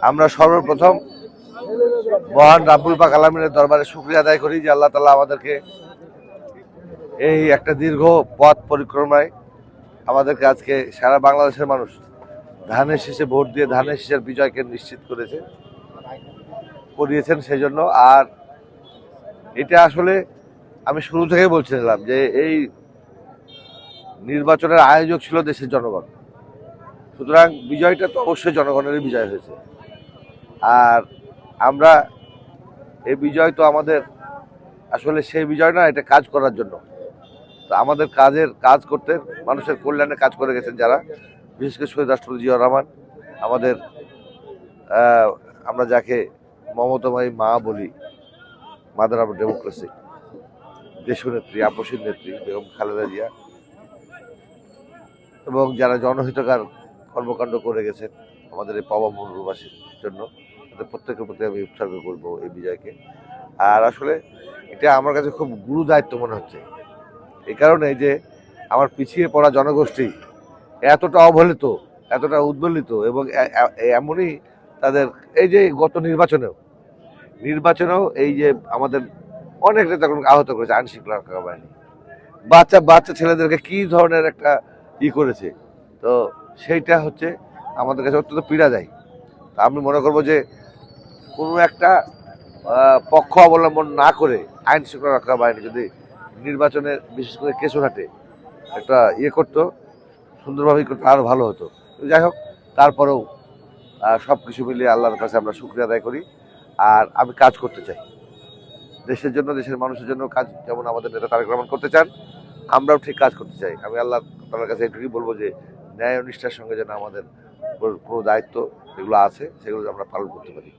আমরা সর্বপ্রথম মহান রাব্বুল পাক আলামিনের দরবারে শুকরিয়া আদায় করি যে আল্লাহ তাআলা আমাদেরকে এই একটা দীর্ঘ পথ পরিক্রমায় আমাদেরকে আজকে সারা বাংলাদেশের মানুষ ধানের শীষে ভোট দিয়ে ধানের শীষের বিজয়কে নিশ্চিত করিয়েছেন সেই জন্য। আর এটা আসলে আমি শুরু থেকেই বলছিলাম যে এই নির্বাচনের আয়োজক ছিল দেশের জনগণ, সুতরাং বিজয়টা তো অবশ্যই জনগণেরই বিজয় হয়েছে। আর আমরা এই বিজয় তো আমাদের আসলে সেই বিজয় না, এটা কাজ করার জন্য। তো আমাদের কাজ করতে মানুষের কল্যাণে কাজ করে গেছেন যারা, বিশেষ করে শহীদ রাষ্ট্রপতি জিয়াউর রহমান, আমাদের আমরা যাকে মমতাময়ী মা বলি, মাদার অফ ডেমোক্রেসি, দেশনেত্রী, আপসীর নেত্রী বেগম খালেদা জিয়া, এবং যারা জনহিতকর কর্মকাণ্ড করে গেছেন আমাদের এই পাওয়া মরুবাসীর জন্য, তাদের প্রত্যেকের প্রতি আমি উৎসর্গ করবো এই বিজয়কে। আর আসলে এটা আমার কাছে খুব গুরু দায়িত্ব মনে হচ্ছে, এই কারণে যে আমার পিছিয়ে পড়া জনগোষ্ঠী এতটা অবহেলিত, এতটা উদ্বেলিত, এবং এমনই তাদের এই যে গত নির্বাচনেও এই যে আমাদের অনেক নেতা আহত করেছে আইন শৃঙ্খলা রক্ষা বাহিনী, বাচ্চা ছেলেদেরকে কি ধরনের একটা করেছে। তো সেইটা হচ্ছে আমাদের কাছে অত্যন্ত পীড়া দেয়। আমি মনে করবো যে কোনো একটা পক্ষ অবলম্বন না করে আইন শৃঙ্খলা রক্ষা বাহিনী যদি নির্বাচনের বিশেষ করে কেশরহাটে একটা করতো, সুন্দরভাবে করতো, আরও ভালো হতো। যাই হোক, তারপরেও সব কিছু মিলিয়ে আল্লাহর কাছে আমরা শুকরিয়া আদায় করি। আর আমি কাজ করতে চাই দেশের জন্য, দেশের মানুষের জন্য কাজ, যেমন আমাদের নেতা তারেক রহমান করতে চান, আমরাও ঠিক কাজ করতে চাই। আমি আল্লাহ তাআলার কাছে এটুকুই বলবো যে ন্যায় ও নিষ্ঠার সঙ্গে যেন আমাদের কোনো দায়িত্ব যেগুলো আছে সেগুলো আমরা পালন করতে পারি।